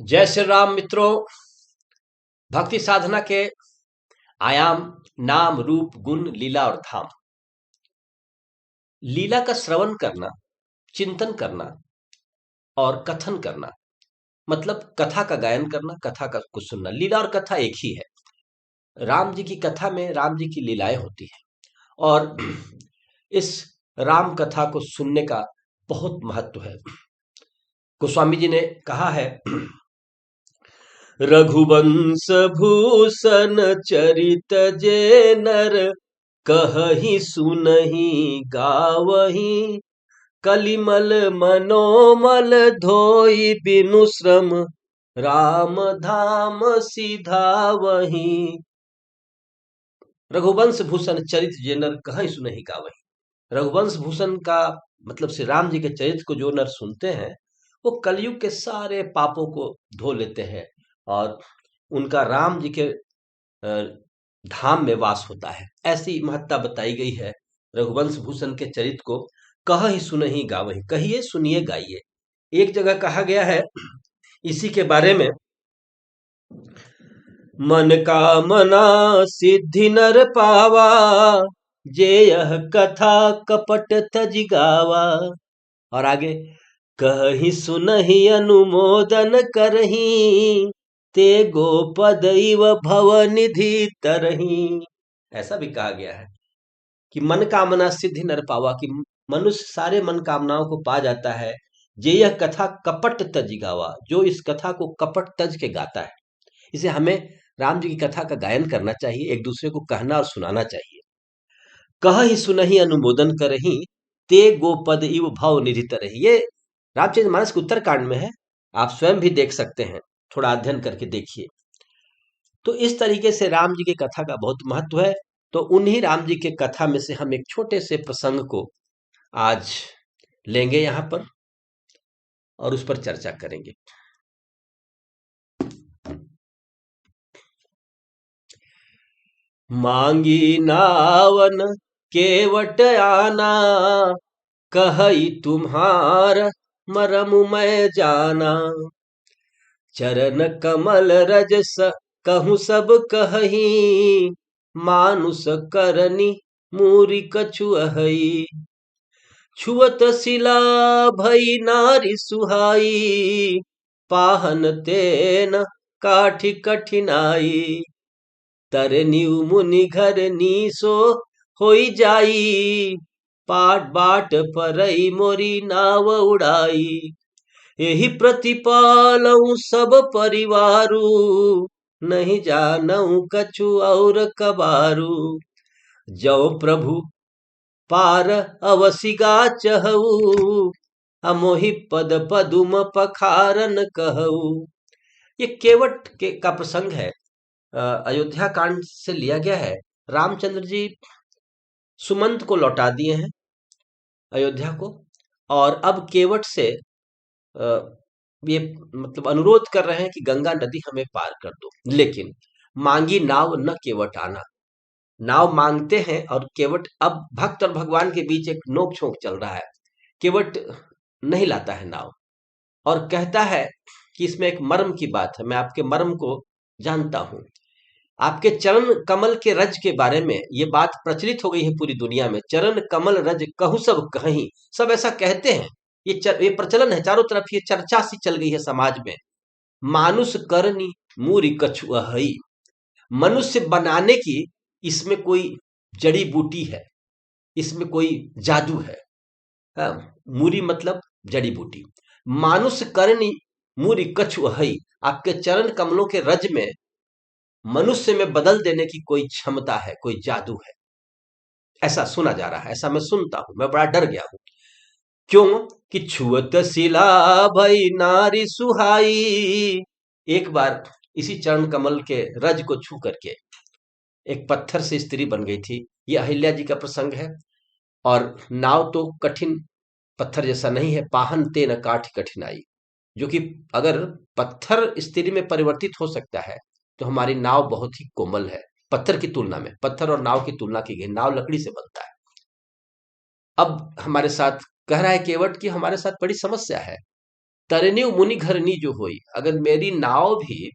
जय श्री राम मित्रों। भक्ति साधना के आयाम नाम रूप गुण लीला और धाम। लीला का श्रवण करना, चिंतन करना और कथन करना, मतलब कथा का गायन करना, कथा का कुछ सुनना। लीला और कथा एक ही है। राम जी की कथा में राम जी की लीलाएं होती है और इस राम कथा को सुनने का बहुत महत्व है। गोस्वामी जी ने कहा है, रघुवंश भूषण चरित जे नर कहहि सुनहि गावहि कलिमल मनोमल धोई बिनु श्रम राम धाम सिधावहि। रघुवंश भूषण चरित जे नर कहहि सुनहि गावहि। रघुवंश भूषण का मतलब श्री राम जी के चरित्र को जो नर सुनते हैं वो कलयुग के सारे पापों को धो लेते हैं और उनका राम जी के धाम में वास होता है। ऐसी महत्ता बताई गई है रघुवंश भूषण के चरित्र को। कह ही सुनहि गावहि, कहिए सुनिए गाइए। एक जगह कहा गया है इसी के बारे में, मन कामना सिद्धि नर पावा जे यह कथा कपट तज गावा। और आगे, कहि सुनहि अनुमोदन करही ते गोपद इव भव निधि तरही। ऐसा भी कहा गया है कि मन कामना सिद्धि नर पावा, कि मनुष्य सारे मन कामनाओं को पा जाता है। जे यह कथा कपट तज गावा, जो इस कथा को कपट तज के गाता है। इसे हमें राम जी की कथा का गायन करना चाहिए, एक दूसरे को कहना और सुनाना चाहिए। कह ही सुनहि अनुमोदन करही ते गोपद इव भव निधि तरही। ये रामचरितमानस के उत्तरकांड में है, आप स्वयं भी देख सकते हैं, थोड़ा अध्ययन करके देखिए। तो इस तरीके से राम जी की कथा का बहुत महत्व है। तो उन्हीं राम जी के कथा में से हम एक छोटे से प्रसंग को आज लेंगे यहाँ पर और उस पर चर्चा करेंगे। मांगी नावन केवट आना कहई तुम्हार मरम मैं जाना। चरण कमल रजस कहूँ सब कहही मानुष करनी मूरी कछुअहई। छुअत शिला भई नारी सुहाई पाहन तेन काठी कठिनाई। तरनीउ मुनि घर नीसो होई जाई पाट बाट परई मोरी नाव उड़ाई। यही प्रतिपालऊ सब परिवारू नहीं जानऊ कछु और कबारू। जो प्रभु पार अवसिगा चहऊ अमोहि पद पदुम पखारन कहऊ। ये केवट के का प्रसंग है, अयोध्या कांड से लिया गया है। रामचंद्र जी सुमंत को लौटा दिए हैं अयोध्या को, और अब केवट से ये मतलब अनुरोध कर रहे हैं कि गंगा नदी हमें पार कर दो। लेकिन मांगी नाव न केवट आना, नाव मांगते हैं और केवट, अब भक्त और भगवान के बीच एक नोक झोंक चल रहा है। केवट नहीं लाता है नाव और कहता है कि इसमें एक मर्म की बात है, मैं आपके मर्म को जानता हूं। आपके चरण कमल के रज के बारे में ये बात प्रचलित हो गई है पूरी दुनिया में। चरण कमल रज कहूँ सब कहीं, सब ऐसा कहते हैं। ये प्रचलन है चारों तरफ, ये चर्चा सी चल गई है समाज में। मानुष करनी मूरी कछुअहई, मनुष्य बनाने की इसमें कोई जड़ी बूटी है, इसमें कोई जादू है। मूरी मतलब जड़ी बूटी। मानुष करनी मूरी कछुअहई, आपके चरण कमलों के रज में मनुष्य में बदल देने की कोई क्षमता है, कोई जादू है, ऐसा सुना जा रहा है, ऐसा मैं सुनता हूं। मैं बड़ा डर गया हूं। क्यों कि छुअत शिला भई नारी सुहाई। एक बार इसी चरण कमल के रज को छू करके एक पत्थर से स्त्री बन गई थी। ये अहिल्या जी का प्रसंग है। और नाव तो कठिन पत्थर जैसा नहीं है, पाहन ते न काठ कठिनाई, जो कि अगर पत्थर स्त्री में परिवर्तित हो सकता है तो हमारी नाव बहुत ही कोमल है पत्थर की तुलना में। पत्थर और नाव की तुलना की गई, नाव लकड़ी से बनता है। अब हमारे साथ कह रहा है केवट कि हमारे साथ बड़ी समस्या है, तरनियु मुनि घरनी जो हुई, अगर मेरी नाव भी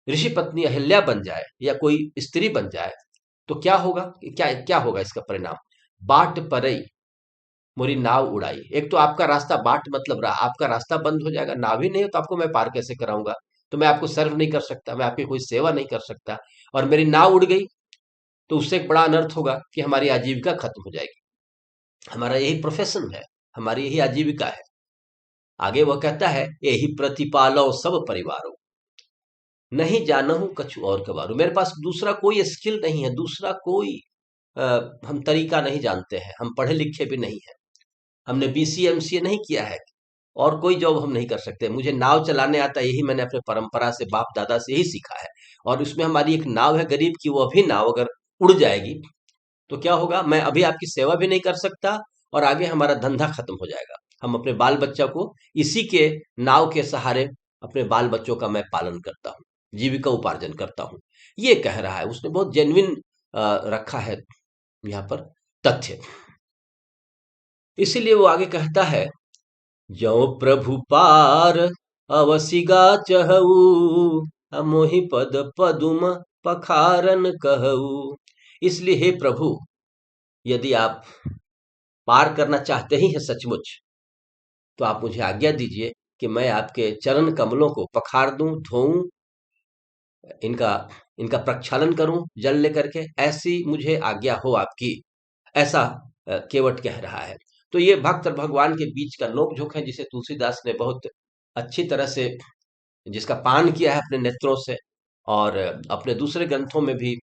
ऋषि पत्नी अहिल्या बन जाए या कोई स्त्री बन जाए तो क्या होगा, क्या क्या होगा इसका परिणाम? बाट परई मोरी नाव उड़ाई। एक तो आपका रास्ता बाट मतलब रहा, आपका रास्ता बंद हो जाएगा, नाव ही नहीं हो तो आपको मैं पार कैसे कराऊंगा? तो मैं आपको सर्व नहीं कर सकता, मैं आपकी कोई सेवा नहीं कर सकता। और मेरी नाव उड़ गई तो उससे एक बड़ा अनर्थ होगा कि हमारी आजीविका खत्म हो जाएगी। हमारा यही प्रोफेशन है, हमारी यही आजीविका है। आगे वह कहता है, यही प्रतिपालो सब परिवारों, नहीं जानहूं कछु और कबारू। मेरे पास दूसरा कोई स्किल नहीं है, दूसरा कोई अ, हम तरीका नहीं जानते हैं, हम पढ़े लिखे भी नहीं है, हमने बीसीए एमसीए नहीं किया है, और कोई जॉब हम नहीं कर सकते। मुझे नाव चलाने आता है, यही मैंने अपने परंपरा से बाप दादा से यही सीखा है। और उसमें हमारी एक नाव है गरीब की, वो भी नाव अगर उड़ जाएगी तो क्या होगा? मैं अभी आपकी सेवा भी नहीं कर सकता और आगे हमारा धंधा खत्म हो जाएगा। हम अपने बाल बच्चा को इसी के नाव के सहारे, अपने बाल बच्चों का मैं पालन करता हूँ, जीविका उपार्जन करता हूँ। ये कह रहा है, उसने बहुत जेन्युइन रखा है यहाँ पर तथ्य। इसीलिए वो आगे कहता है, जो प्रभु पार अवसिगा चहऊ, मोहि पद पदुम पखारन कहऊ। इसलिए हे प्रभु, यदि आप पार करना चाहते ही हैं सचमुच, तो आप मुझे आज्ञा दीजिए कि मैं आपके चरण कमलों को पखार दूं, धोऊं, इनका इनका प्रक्षालन करूं जल लेकर के, ऐसी मुझे आज्ञा हो आपकी। ऐसा केवट कह रहा है। तो ये भक्त और भगवान के बीच का नोक-झोंक है, जिसे तुलसीदास ने बहुत अच्छी तरह से, जिसका पान किया है अपने नेत्रों से, और अपने दूसरे ग्रंथों में भी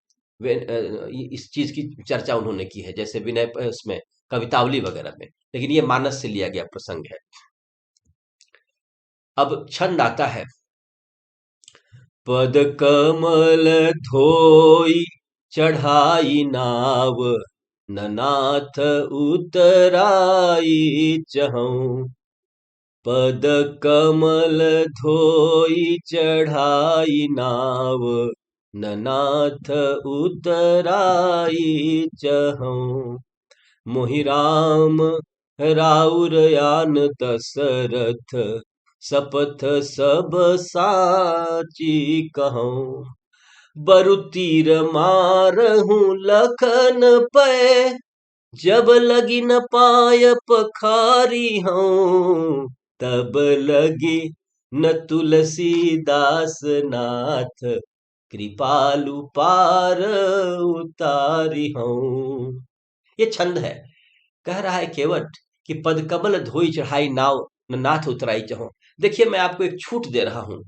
इस चीज की चर्चा उन्होंने की है, जैसे विनय उसमें कवितावली वगैरह में। लेकिन ये मानस से लिया गया प्रसंग है। अब छंद आता है, पद कमल धोई चढ़ाई नाव, ननाथ उतराई चहऊं। पद कमल धोई चढ़ाई नाव, ननाथ उतराई चहऊं। मोहि राम राउर यान दशरथ, सपथ सब साची कहूं। बरु तीर मारहूं लखन पे, जब लगी न पाय पखारी हूँ। तब लगी न तुलसीदास नाथ, कृपालु पार उतारी हूँ। ये छंद है। कह रहा है केवट कि पद कमल धोई चढ़ाई नाव, न नाथ उतराई चहो। देखिए, मैं आपको एक छूट दे रहा हूं,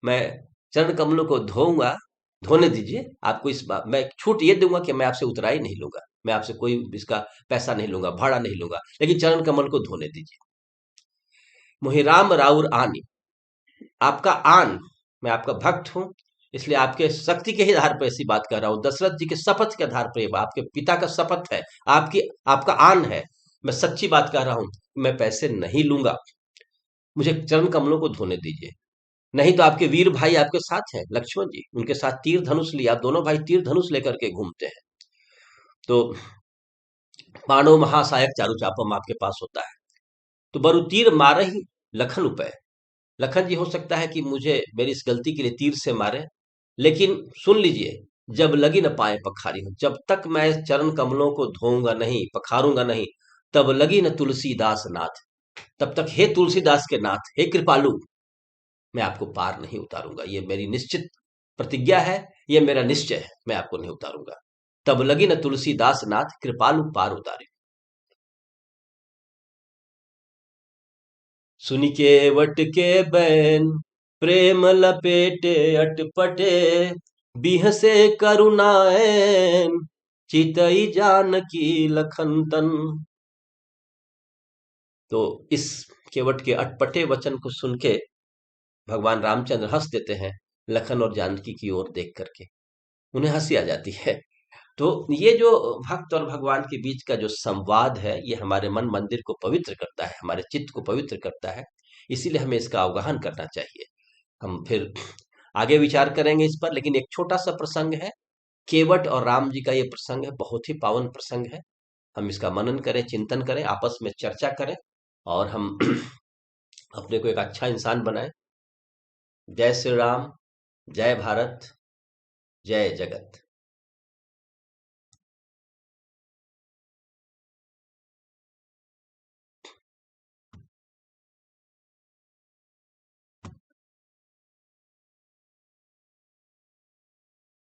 मैं चरण कमलों को धोऊंगा, धोने दीजिए। आपको इस बात मैं छूट ये दूंगा कि मैं आपसे उतराई नहीं लूंगा, मैं आपसे कोई इसका पैसा नहीं लूंगा, भाड़ा नहीं लूंगा, लेकिन चरण कमल को धोने दीजिए। मोहि राम राउर आनी, आपका आन, मैं आपका भक्त हूं, इसलिए आपके शक्ति के ही आधार पर ऐसी बात कर रहा हूं। दशरथ जी के शपथ के आधार पर ये बात, आपके पिता का शपथ है, आपकी आपका आन है, मैं सच्ची बात कह रहा हूं, मैं पैसे नहीं लूंगा, मुझे चरण कमलों को धोने दीजिए। नहीं तो आपके वीर भाई आपके साथ हैं, लक्ष्मण जी, उनके साथ तीर धनुष लिया, आप दोनों भाई तीर धनुष लेकर के घूमते हैं। तो पांडव महासायक चारु चापम आपके पास होता है, तो बरु तीर मारे ही लखन उपै। लखन जी हो सकता है कि मुझे मेरी इस गलती के लिए तीर से मारे, लेकिन सुन लीजिए, जब लगी न पाए पखारी हूं, जब तक मैं चरण कमलों को धोऊंगा नहीं, पखारूंगा नहीं, तब लगी न तुलसीदास नाथ, तब तक हे तुलसीदास के नाथ, हे कृपालु, मैं आपको पार नहीं उतारूंगा। ये मेरी निश्चित प्रतिज्ञा है, ये मेरा निश्चय है, मैं आपको नहीं उतारूंगा। तब लगी न तुलसीदास नाथ, कृपालु पार उतारे। सुनि के वट के बैन, प्रेम लपेटे अटपटे, बिहसे करुणाएन, चितई जानकी लखन तन। तो इस केवट के अटपटे वचन को सुन के भगवान रामचंद्र हंस देते हैं, लखन और जानकी की ओर देख करके उन्हें हंसी आ जाती है। तो ये जो भक्त और भगवान के बीच का जो संवाद है, ये हमारे मन मंदिर को पवित्र करता है, हमारे चित्त को पवित्र करता है। इसीलिए हमें इसका अवगाहन करना चाहिए। हम फिर आगे विचार करेंगे इस पर, लेकिन एक छोटा सा प्रसंग है, केवट और राम जी का ये प्रसंग है, बहुत ही पावन प्रसंग है। हम इसका मनन करें, चिंतन करें, आपस में चर्चा करें, और हम अपने को एक अच्छा इंसान बनाएं। जय श्री राम, जय भारत, जय जगत।